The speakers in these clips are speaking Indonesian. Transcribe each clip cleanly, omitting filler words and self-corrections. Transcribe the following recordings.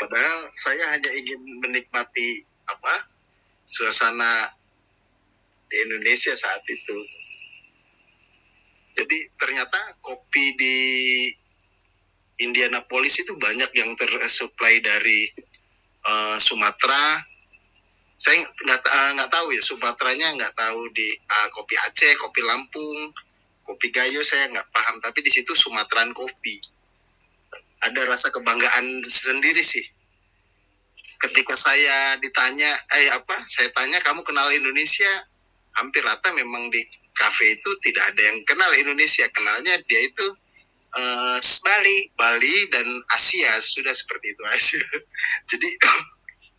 Padahal saya hanya ingin menikmati suasana di Indonesia saat itu. Jadi ternyata kopi di Indianapolis itu banyak yang tersuplai dari Sumatera. Saya nggak tahu ya, Sumateranya nggak tahu di kopi Aceh, kopi Lampung, kopi Gayo saya nggak paham. Tapi di situ Sumateran kopi. Ada rasa kebanggaan sendiri sih. Ketika saya ditanya, saya tanya kamu kenal Indonesia? Hampir rata memang di kafe itu tidak ada yang kenal Indonesia. Kenalnya dia itu Bali dan Asia, sudah seperti itu aja. Jadi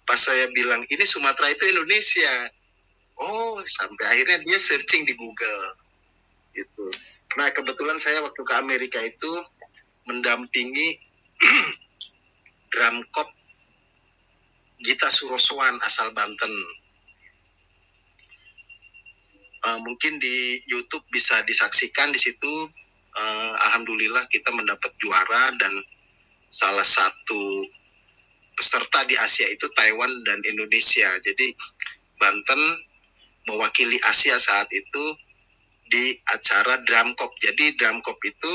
pas saya bilang ini Sumatera itu Indonesia, oh sampai akhirnya dia searching di Google gitu. Nah kebetulan saya waktu ke Amerika itu mendampingi drum corps Gita Surosowan asal Banten. Mungkin di YouTube bisa disaksikan di situ. Alhamdulillah kita mendapat juara dan salah satu peserta di Asia itu Taiwan dan Indonesia. Jadi Banten mewakili Asia saat itu di acara drum corps. Jadi drum corps itu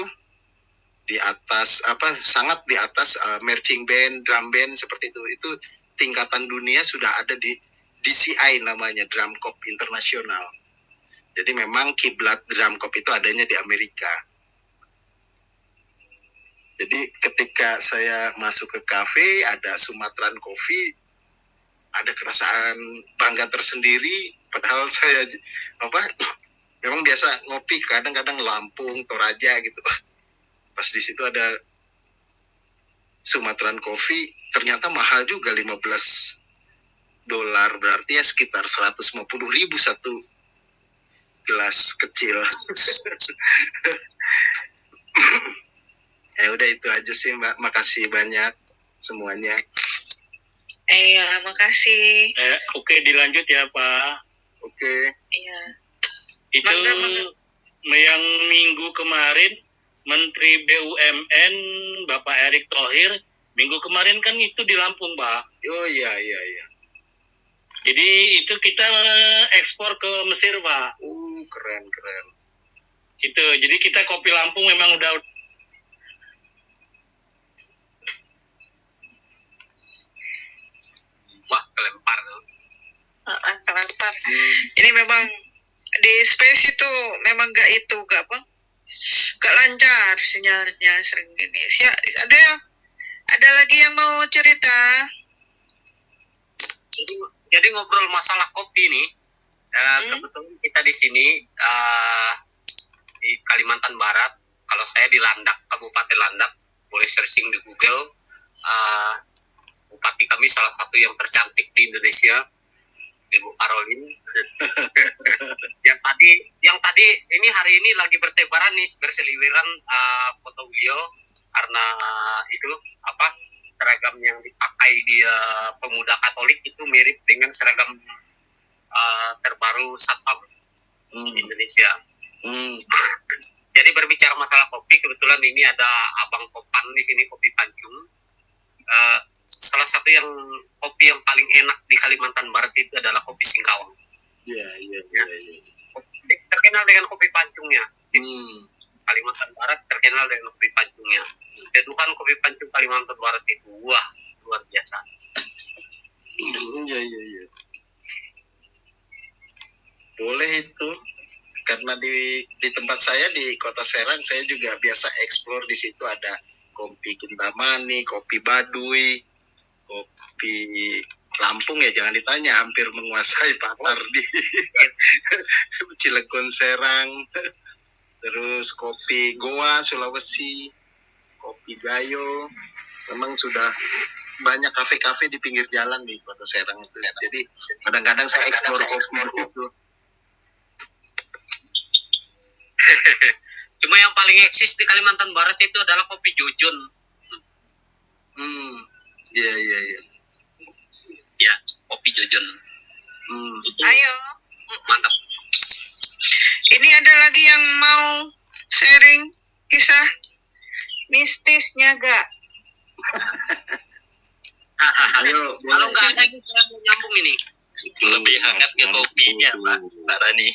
di atas sangat di atas marching band, drum band seperti itu. Itu tingkatan dunia sudah ada di DCI namanya, Drum Corps Internasional. Jadi memang kiblat drum corps itu adanya di Amerika. Jadi ketika saya masuk ke kafe ada Sumatran Coffee, ada kerasaan bangga tersendiri. Padahal saya memang biasa ngopi kadang-kadang Lampung, Toraja gitu. Pas di situ ada Sumatran Coffee, ternyata mahal juga, $15, berarti ya sekitar 150.000 satu gelas kecil. Ya udah itu aja sih Mbak, makasih banyak semuanya. Iya, makasih. Oke, dilanjut ya Pak. Oke. Iya. Itu yang minggu kemarin Menteri BUMN Bapak Erick Thohir minggu kemarin kan itu di Lampung, Pak. Oh iya. Jadi itu kita ekspor ke Mesir, Pak. Keren. Itu, jadi kita kopi Lampung memang udah kelempar. Ini memang di space itu memang gak lancar sinyalnya sering gini. Ada lagi yang mau cerita? Jadi ngobrol masalah kopi nih. Kebetulan kita di sini di Kalimantan Barat. Kalau saya di Landak, Kabupaten Landak, boleh searching di Google. Bupati kami salah satu yang tercantik di Indonesia, Ibu Karolin. yang tadi ini hari ini lagi bertebaran nih, berseliweran foto beliau karena itu seragam yang dipakai dia pemuda Katolik itu mirip dengan seragam terbaru Satpam di Indonesia. Jadi berbicara masalah kopi, kebetulan ini ada Abang Kopan di sini, kopi Pancung. Salah satu yang kopi yang paling enak di Kalimantan Barat itu adalah kopi Singkawang. Iya. Terkenal dengan kopi pancungnya. Kalimantan Barat terkenal dengan kopi pancungnya. Kedudukan kopi pancung Kalimantan Barat itu luar biasa. Iya. Boleh itu. Karena di tempat saya di Kota Serang saya juga biasa eksplor. Di situ ada kopi Kintamani, kopi Baduy, kopi Lampung ya jangan ditanya, hampir menguasai pasar di Cilegon, Serang. Terus kopi Goa, Sulawesi, kopi Gayo. Memang sudah banyak kafe-kafe di pinggir jalan di Kota Serang itu. Jadi kadang-kadang saya eksplor kopi itu. Cuma yang paling eksis di Kalimantan Barat itu adalah kopi Jujun. Iya. Ya, kopi Jujun. Ayo. Mantap. Ini ada lagi yang mau sharing kisah mistisnya gak? Ayo, Kalau boleh. nggak ada ini saya mau nyambung ini. Lebih hangat ke kopinya, Pak Rani.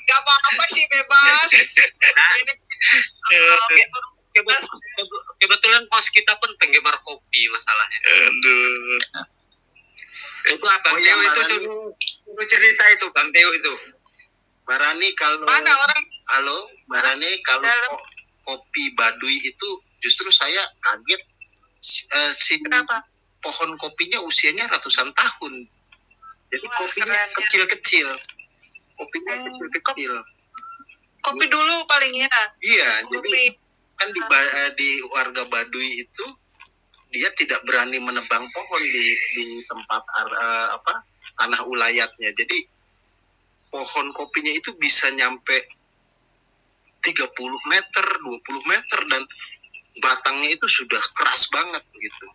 Gak apa-apa sih, bebas. Ini Kebetulan host kita pun penggemar kopi masalahnya. Aduh. Itu apa? Oh, Teo yang itu Barani. suruh cerita itu, Bang Teo itu. Barani kalau mana orang halo, Barani kalau Dalam. kopi Baduy itu justru saya kaget. Si kenapa? pohon kopinya usianya ratusan tahun. Jadi Wah, kopinya keren, ya. kecil-kecil. Kopinya kecil-kecil. Kopi dulu paling ya. Iya, jadi Kopi. kan di warga Baduy itu dia tidak berani menebang pohon di tempat tanah ulayatnya. Jadi pohon kopinya itu bisa nyampe 30 meter, 20 meter dan batangnya itu sudah keras banget gitu.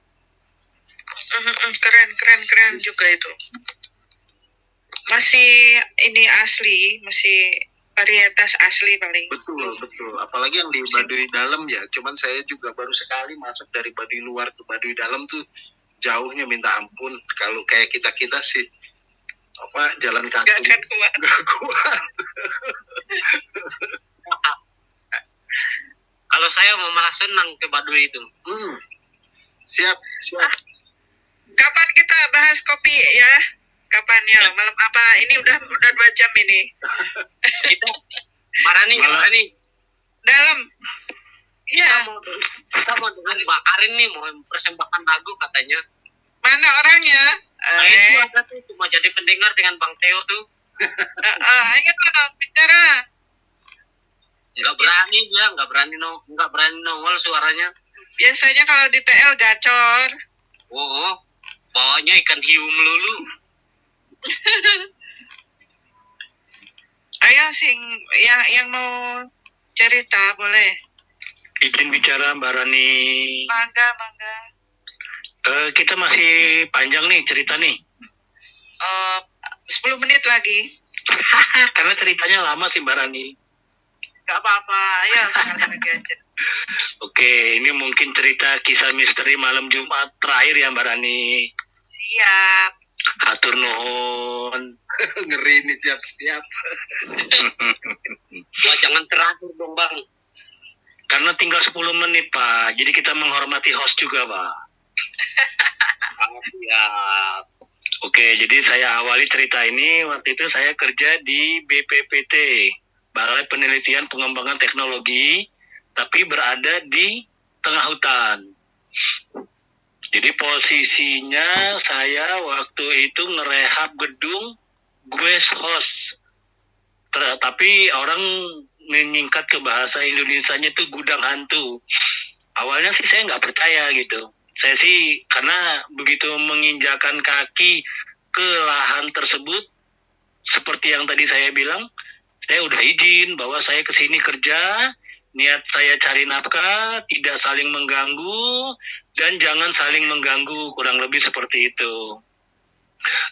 Keren juga itu. Masih ini asli, masih varietas asli paling. Betul. Apalagi yang di Baduy dalam ya. Cuman saya juga baru sekali masuk dari Baduy luar ke Baduy dalam tuh jauhnya minta ampun. Kalau kayak kita sih jalan kaki Gak akan kuat. nggak kuat. Kalau saya mau malah senang ke Baduy itu. Siap. Kapan kita bahas kopi ya? Kapan ya? Malam apa? Ini udah 2 jam ini. Kita Barani. Dalam. Iya. Kita mau dengan Mbak Karin nih mau persembahkan lagu katanya. Mana orangnya? Nah, itu ada tuh cuma jadi pendengar dengan Bang Teo tuh. Ayo bicara. Nggak berani nongol suaranya. Biasanya kalau di TL gacor. Oh, bawanya ikan hiu melulu. Ayo yang mau cerita boleh. Izin bicara Mbak Rani. Mangga. Kita masih panjang nih cerita nih. 10 menit lagi. Karena ceritanya lama sih Mbak Rani. Gak apa-apa. Ayo sekali lagi aja. Oke, ini mungkin cerita kisah misteri malam Jumat terakhir ya Mbak Rani. Siap. Hatur nuhun. Ngeri nih siap. Wah, jangan terakhir dong Bang. Karena tinggal 10 menit Pak. Jadi kita menghormati host juga Pak. Ya. Oke, jadi saya awali cerita ini waktu itu saya kerja di BPPT, Balai Penelitian Pengembangan Teknologi, tapi berada di tengah hutan. Jadi posisinya saya waktu itu ngerehab gedung guest house. Tapi orang menyingkat ke bahasa Indonesianya itu gudang hantu. Awalnya sih saya nggak percaya gitu. Saya sih karena begitu menginjakan kaki ke lahan tersebut, seperti yang tadi saya bilang, saya udah izin bahwa saya kesini kerja, niat saya cari nafkah, tidak saling mengganggu, dan jangan saling mengganggu, kurang lebih seperti itu.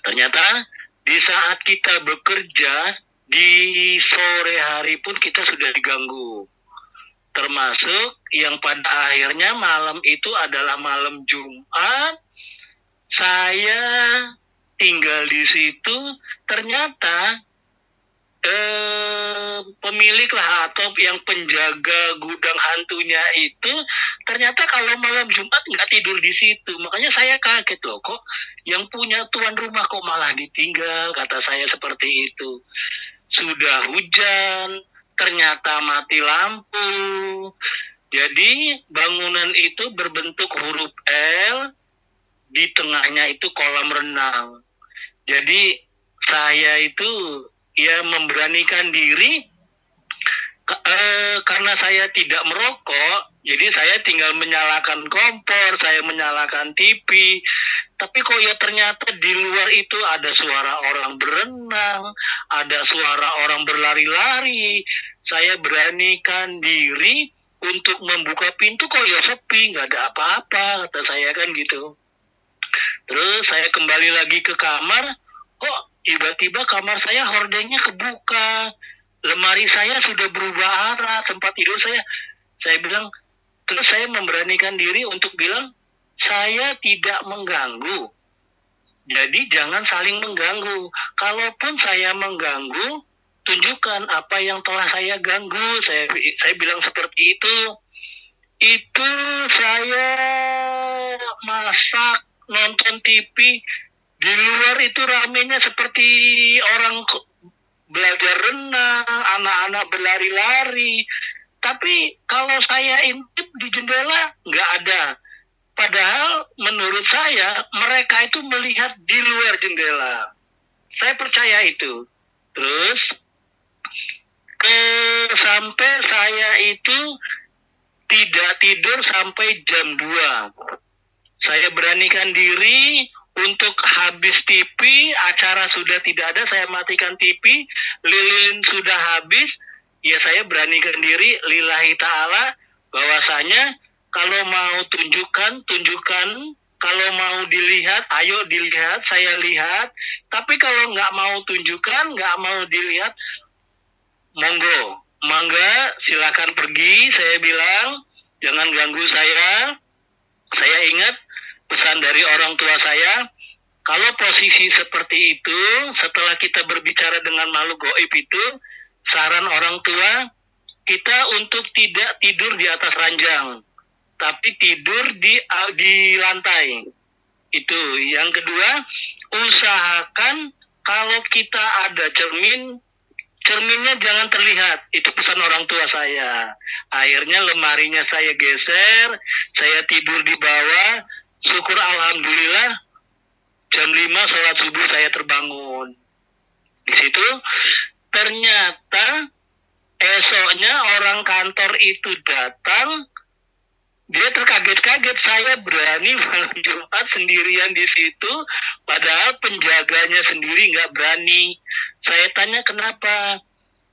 Ternyata di saat kita bekerja, di sore hari pun kita sudah diganggu. Termasuk yang pada akhirnya malam itu adalah malam Jumat, saya tinggal di situ, ternyata pemilik lah atau yang penjaga gudang hantunya itu ternyata kalau malam Jumat nggak tidur di situ. Makanya saya kaget loh, kok yang punya tuan rumah kok malah ditinggal, kata saya seperti itu. Sudah hujan, ternyata mati lampu. Jadi bangunan itu berbentuk huruf L, di tengahnya itu kolam renang. Jadi saya itu ya memberanikan diri karena saya tidak merokok, jadi saya tinggal menyalakan kompor, saya menyalakan TV. Tapi kok ya ternyata di luar itu ada suara orang berenang, ada suara orang berlari-lari. Saya beranikan diri untuk membuka pintu, kok ya sepi, nggak ada apa-apa, kata saya kan gitu. Terus saya kembali lagi ke kamar, kok tiba-tiba kamar saya hordengnya kebuka, lemari saya sudah berubah arah, tempat tidur saya bilang, terus saya memberanikan diri untuk bilang, saya tidak mengganggu. Jadi jangan saling mengganggu. Kalaupun saya mengganggu, tunjukkan apa yang telah saya ganggu. Saya bilang seperti itu. Itu saya masak, nonton TV, di luar itu ramenya seperti orang belajar renang, anak-anak berlari-lari. Tapi kalau saya intip di jendela, nggak ada. Padahal menurut saya, mereka itu melihat di luar jendela. Saya percaya itu. Terus, sampai saya itu tidak tidur sampai jam 2. Saya beranikan diri untuk habis TV, acara sudah tidak ada, saya matikan TV, lilin sudah habis, ya saya beranikan diri, lillahi ta'ala, bahwasanya kalau mau tunjukkan, kalau mau dilihat, ayo dilihat, saya lihat, tapi kalau nggak mau tunjukkan, nggak mau dilihat, monggo, mangga, silakan pergi, saya bilang, jangan ganggu saya. Saya ingat pesan dari orang tua saya, kalau posisi seperti itu, setelah kita berbicara dengan makhluk gaib itu, saran orang tua, kita untuk tidak tidur di atas ranjang, tapi tidur di lantai. Itu. Yang kedua, usahakan kalau kita ada cerminnya jangan terlihat. Itu pesan orang tua saya. Akhirnya lemarinya saya geser, saya tidur di bawah, syukur alhamdulillah, jam 5 sholat subuh saya terbangun. Di situ, ternyata esoknya orang kantor itu datang, dia terkaget-kaget saya berani malam Jumat sendirian di situ, padahal penjaganya sendiri nggak berani. Saya tanya kenapa?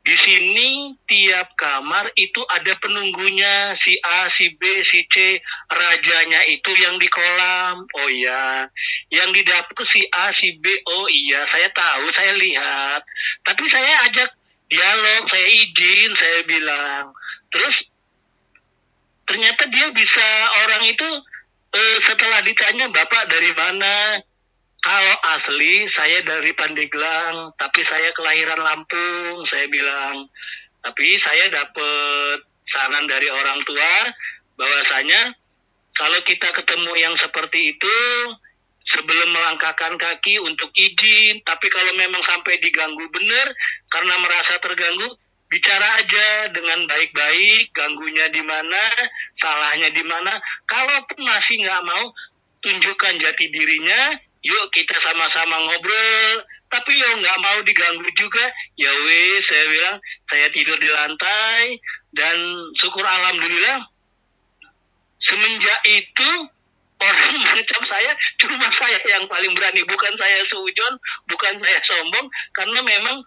Di sini tiap kamar itu ada penunggunya, si A, si B, si C, rajanya itu yang di kolam. Oh iya, yang di dapur si A, si B. Oh iya, saya tahu, saya lihat. Tapi saya ajak dialog, saya izin, saya bilang. Terus ternyata dia bisa, orang itu setelah ditanya, Bapak dari mana? Kalau asli saya dari Pandeglang, tapi saya kelahiran Lampung, saya bilang. Tapi saya dapat saran dari orang tua bahwasanya kalau kita ketemu yang seperti itu, sebelum melangkahkan kaki untuk izin, tapi kalau memang sampai diganggu benar karena merasa terganggu, bicara aja dengan baik-baik, ganggunya di mana, salahnya di mana. Kalaupun masih nggak mau, tunjukkan jati dirinya, yuk kita sama-sama ngobrol. Tapi yo nggak mau diganggu juga, ya wes, saya bilang, saya tidur di lantai, dan syukur alhamdulillah, semenjak itu, orang mengucap saya, cuma saya yang paling berani, bukan saya suujon, bukan saya sombong, karena memang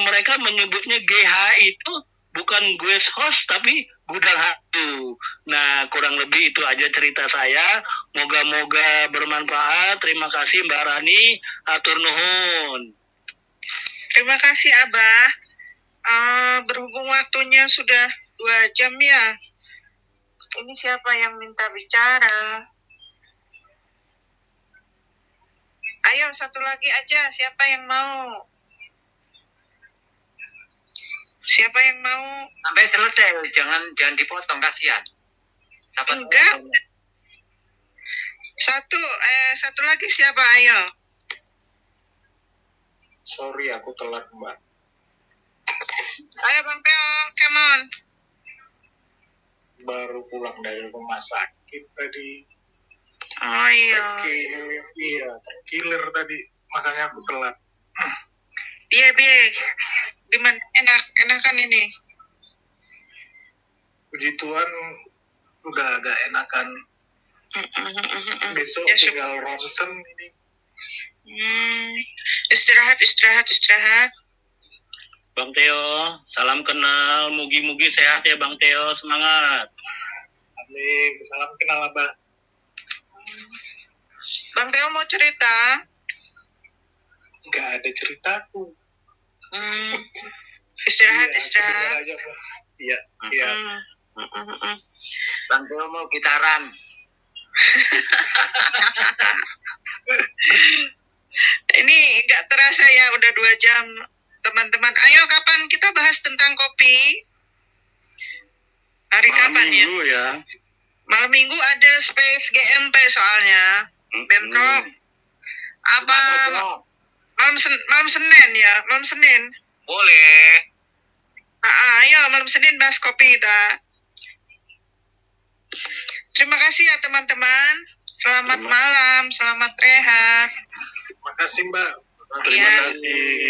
mereka menyebutnya GH itu bukan guest host tapi gudang hantu. Nah, kurang lebih itu aja cerita saya. Moga-moga bermanfaat. Terima kasih Mbak Rani. Atur nuhun. Terima kasih Abah. Berhubung waktunya sudah 2 jam ya. Ini siapa yang minta bicara? Ayo satu lagi aja. Siapa yang mau? Siapa yang mau? Sampai selesai, jangan dipotong, kasihan. Enggak. Satu lagi siapa? Ayo. Sorry, aku telat, Mbak. Ayo Bang Teo, come on. Baru pulang dari rumah sakit tadi. Oh iya. Terkiler tadi, makanya aku telat. Iya. Gimana? Enakan ini? Puji Tuhan, udah agak enakan. Besok Ya, tinggal ronsen ini. Istirahat. Bang Teo, salam kenal. Mugi-mugi sehat ya Bang Teo, semangat. Amin, salam kenal Abah. Bang Teo mau cerita? Gak ada ceritaku. Istirahat. Iya. Bang Teo mau gitaran. Ini nggak terasa ya, udah 2 jam, teman-teman. Ayo, kapan kita bahas tentang kopi? Hari kapan ya? Minggu ya. Malam minggu ada space GMP soalnya. Bentrok. Apa malam Senin ya? Malam Senin. Boleh. Ayo malam Senin bahas kopi kita. Terima kasih ya teman-teman. Selamat malam, selamat rehat. Terima kasih Mbak. Terima Ya. kasih.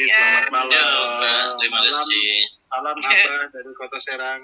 Ya. Selamat malam. Ya, Mbak. Terima kasih. Salam Abah dari Kota Serang.